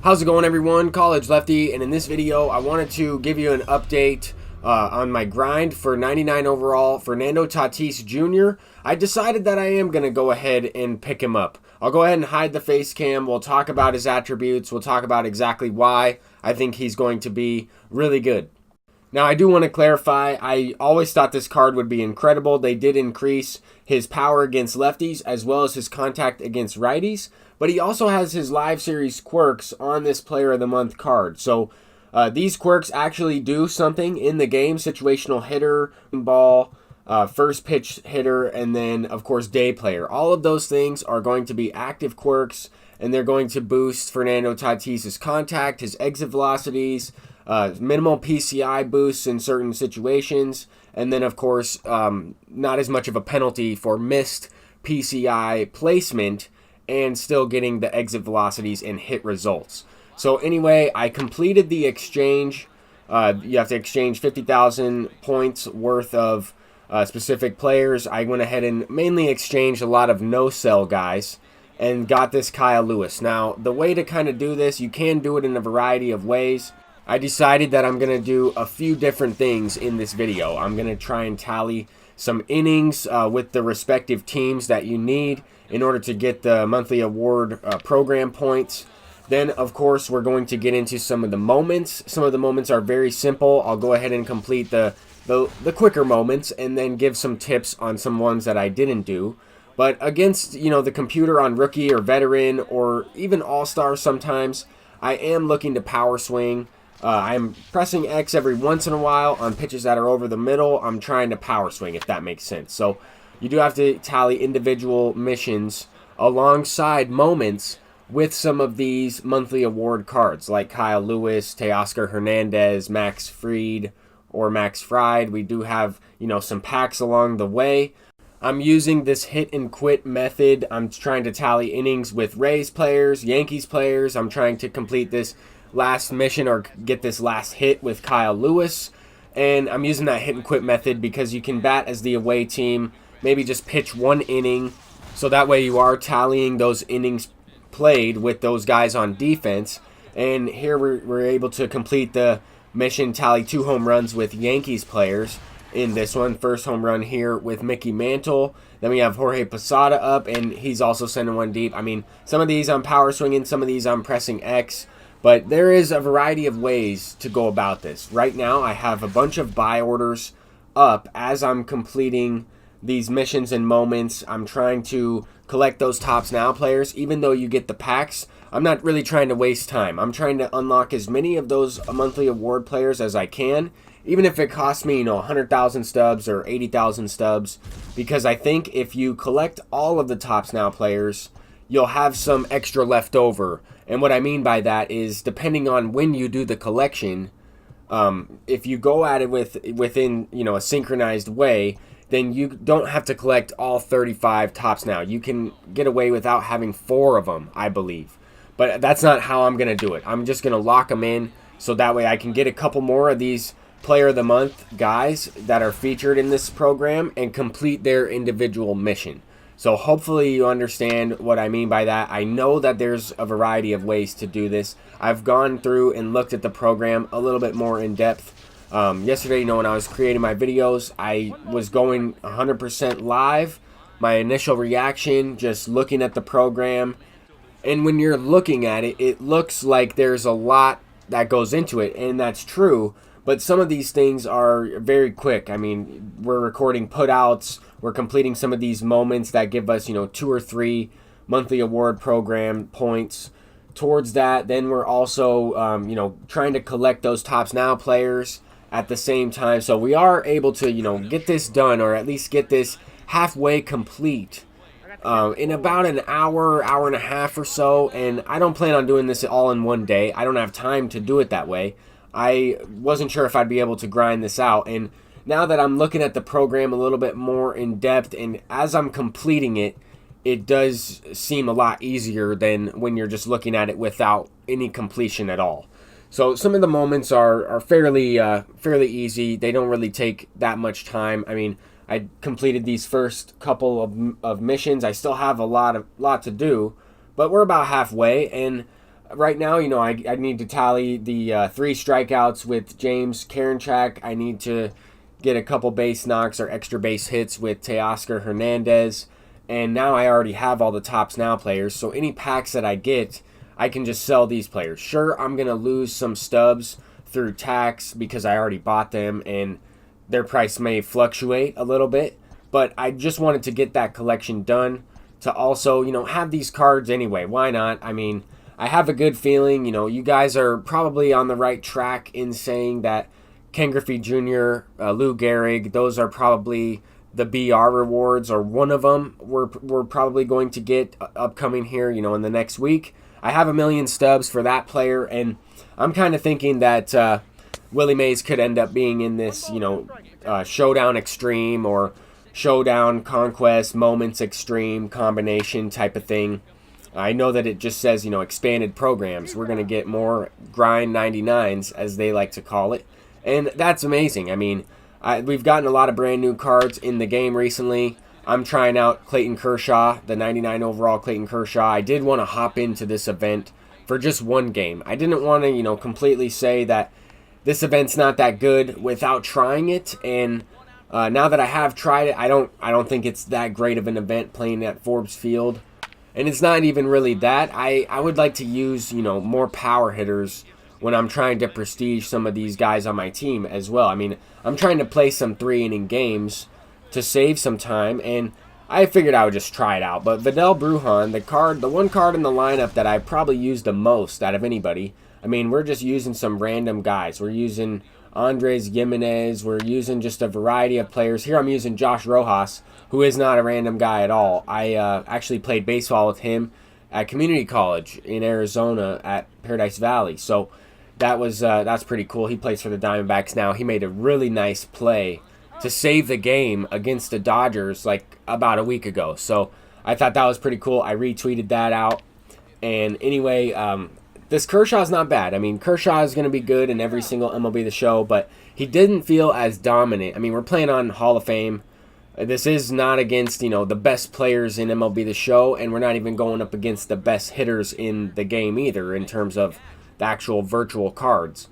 How's it going, everyone? College Lefty, and in this video I wanted to give you an update on my grind for 99 overall Fernando Tatis Jr. I decided that I am going to go ahead and pick him up. I'll go ahead and hide the face cam. We'll talk about his attributes. We'll talk about exactly why I think he's going to be really good. Now, I do want to clarify, I always thought this card would be incredible. They did increase his power against lefties as well as his contact against righties, but he also has his live series quirks on this Player of the Month card. So these quirks actually do something in the game: situational hitter, ball, first pitch hitter, and then, of course, day player. All of those things are going to be active quirks, and they're going to boost Fernando Tatis' contact, his exit velocities, minimal PCI boosts in certain situations, and then, of course, not as much of a penalty for missed PCI placement and still getting the exit velocities and hit results. So anyway, I completed the exchange. You have to exchange 50,000 points worth of specific players. I went ahead and mainly exchanged a lot of no-sell guys and got this Kyle Lewis. Now, the way to kind of do this, you can do it in a variety of ways. I decided that I'm going to do a few different things in this video. I'm going to try and tally some innings with the respective teams that you need in order to get the monthly award program points. Then, of course, we're going to get into some of the moments. Some of the moments are very simple. I'll go ahead and complete the quicker moments and then give some tips on some ones that I didn't do. But against, the computer on rookie or veteran or even all-star sometimes, I am looking to power swing. I'm pressing X every once in a while on pitches that are over the middle. I'm trying to power swing, if that makes sense. So you do have to tally individual missions alongside moments with some of these monthly award cards like Kyle Lewis, Teoscar Hernandez, Max Fried, or Max Fried. We do have, some packs along the way. I'm using this hit and quit method. I'm trying to tally innings with Rays players, Yankees players. I'm trying to complete this last mission or get this last hit with Kyle Lewis. And I'm using that hit and quit method because you can bat as the away team, maybe just pitch one inning, so that way you are tallying those innings played with those guys on defense. And here we're able to complete the mission, tally 2 home runs with Yankees players in this one. First home run here with Mickey Mantle. Then we have Jorge Posada up, and he's also sending one deep. I mean, some of these I'm power swinging, some of these I'm pressing X, but there is a variety of ways to go about this. Right now, I have a bunch of buy orders up as I'm completing these missions and moments. I'm trying to collect those Tops Now players. Even though you get the packs, I'm not really trying to waste time. I'm trying to unlock as many of those monthly award players as I can, even if it costs me, 100,000 stubs or 80,000 stubs, because I think if you collect all of the Tops Now players, you'll have some extra left over. And what I mean by that is, depending on when you do the collection, if you go at it within a synchronized way, then you don't have to collect all 35 Tops Now. You can get away without having 4 of them, I believe. But that's not how I'm going to do it. I'm just going to lock them in so that way I can get a couple more of these Player of the Month guys that are featured in this program and complete their individual mission. So hopefully you understand what I mean by that. I know that there's a variety of ways to do this. I've gone through and looked at the program a little bit more in depth. Yesterday, when I was creating my videos, I was going 100% live. My initial reaction, just looking at the program. And when you're looking at it, it looks like there's a lot that goes into it, and that's true. But some of these things are very quick. I mean, we're recording putouts. We're completing some of these moments that give us, 2 or 3 monthly award program points. Towards that, then we're also, trying to collect those Tops Now players at the same time. So we are able to, get this done, or at least get this halfway complete in about an hour, hour and a half or so. And I don't plan on doing this all in one day. I don't have time to do it that way. I wasn't sure if I'd be able to grind this out. And now that I'm looking at the program a little bit more in depth, and as I'm completing it, it does seem a lot easier than when you're just looking at it without any completion at all. So some of the moments are fairly easy. They don't really take that much time. I mean, I completed these first couple of missions. I still have a lot to do, but we're about halfway. And Right now, I need to tally the 3 strikeouts with James Karinchak. I need to get a couple base knocks or extra base hits with Teoscar Hernandez. And now I already have all the Tops Now players, so any packs that I get, I can just sell these players. Sure, I'm going to lose some stubs through tax because I already bought them and their price may fluctuate a little bit, but I just wanted to get that collection done to also, have these cards anyway. Why not? I mean, I have a good feeling, you guys are probably on the right track in saying that Ken Griffey Jr., Lou Gehrig, those are probably the BR rewards, or one of them we're probably going to get upcoming here, in the next week. I have 1 million stubs for that player, and I'm kind of thinking that Willie Mays could end up being in this, Showdown Extreme or Showdown Conquest Moments Extreme combination type of thing. I know that it just says, expanded programs. We're going to get more grind 99s, as they like to call it. And that's amazing. I mean, we've gotten a lot of brand new cards in the game recently. I'm trying out Clayton Kershaw, the 99 overall Clayton Kershaw. I did want to hop into this event for just one game. I didn't want to, completely say that this event's not that good without trying it. And now that I have tried it, I don't think it's that great of an event playing at Forbes Field. And it's not even really that. I would like to use, more power hitters when I'm trying to prestige some of these guys on my team as well. I mean, I'm trying to play some 3-inning games to save some time, and I figured I would just try it out. But Vidal Brujan, the one card in the lineup that I probably used the most out of anybody, I mean, we're just using some random guys. We're using Andres Gimenez. We're using just a variety of players. Here I'm using Josh Rojas, who is not a random guy at all. I actually played baseball with him at community college in Arizona at Paradise Valley. So that's pretty cool. He plays for the Diamondbacks now. He made a really nice play to save the game against the Dodgers like about a week ago. So I thought that was pretty cool. I retweeted that out. And anyway, this Kershaw's not bad. I mean, Kershaw is going to be good in every single MLB The Show, but he didn't feel as dominant. I mean, we're playing on Hall of Fame. This is not against, the best players in MLB The Show, and we're not even going up against the best hitters in the game either in terms of the actual virtual cards.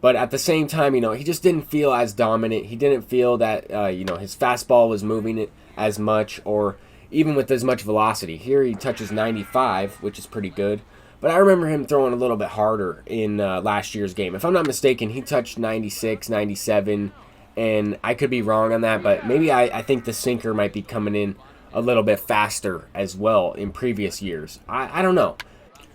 But at the same time, he just didn't feel as dominant. He didn't feel that, his fastball was moving it as much or even with as much velocity. Here he touches 95, which is pretty good. But I remember him throwing a little bit harder in last year's game. If I'm not mistaken, he touched 96, 97, and I could be wrong on that, but maybe I think the sinker might be coming in a little bit faster as well in previous years. I don't know.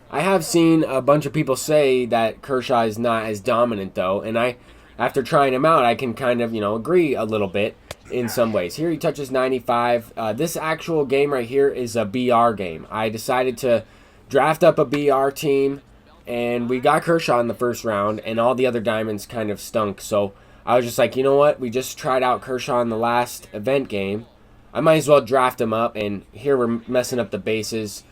I have seen a bunch of people say that Kershaw is not as dominant, though, and after trying him out, I can kind of, agree a little bit in some ways. Here he touches 95. This actual game right here is a BR game. I decided to draft up a BR team, and we got Kershaw in the first round, and all the other diamonds kind of stunk. So I was just like, you know what? We just tried out Kershaw in the last event game. I might as well draft him up, and here we're messing up the bases.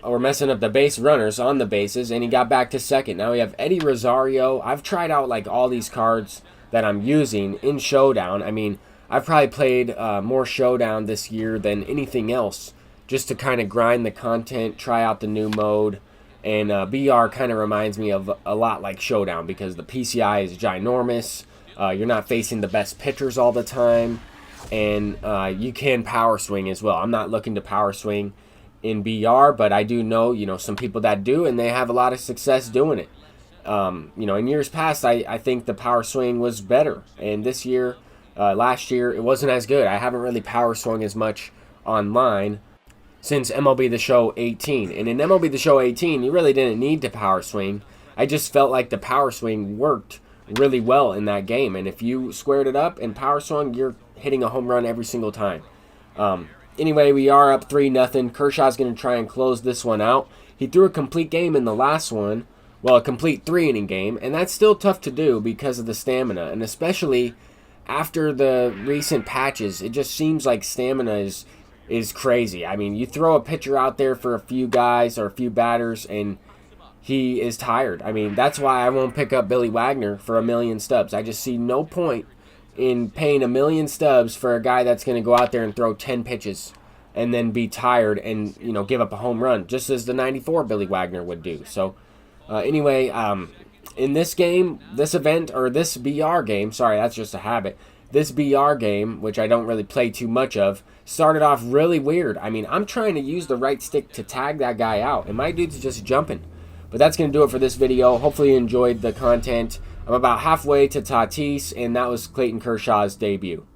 We're messing up the base runners on the bases, and he got back to second. Now we have Eddie Rosario. I've tried out like all these cards that I'm using in Showdown. I mean, I've probably played more Showdown this year than anything else, just to kind of grind the content, try out the new mode. And BR kind of reminds me of a lot like Showdown because the PCI is ginormous. You're not facing the best pitchers all the time. And you can power swing as well. I'm not looking to power swing in BR, but I do know, some people that do, and they have a lot of success doing it. In years past, I think the power swing was better. And this year, last year, it wasn't as good. I haven't really power swung as much online since MLB The Show 18. And in MLB The Show 18, you really didn't need to power swing. I just felt like the power swing worked really well in that game. And if you squared it up and power swung, you're hitting a home run every single time. Anyway, we are up 3-0. Kershaw's going to try and close this one out. He threw a complete game in the last one. Well, a complete 3-inning game. And that's still tough to do because of the stamina. And especially after the recent patches, it just seems like stamina is crazy. I mean, you throw a pitcher out there for a few guys or a few batters, and he is tired. I mean, that's why I won't pick up Billy Wagner for 1 million stubs. I just see no point in paying 1 million stubs for a guy that's going to go out there and throw 10 pitches and then be tired and, give up a home run, just as the 94 Billy Wagner would do. So Anyway, in this game, this event, or this BR game, sorry, that's just a habit. This BR game, which I don't really play too much of, started off really weird. I mean, I'm trying to use the right stick to tag that guy out, and my dude's just jumping. But that's going to do it for this video. Hopefully you enjoyed the content. I'm about halfway to Tatis, and that was Clayton Kershaw's debut.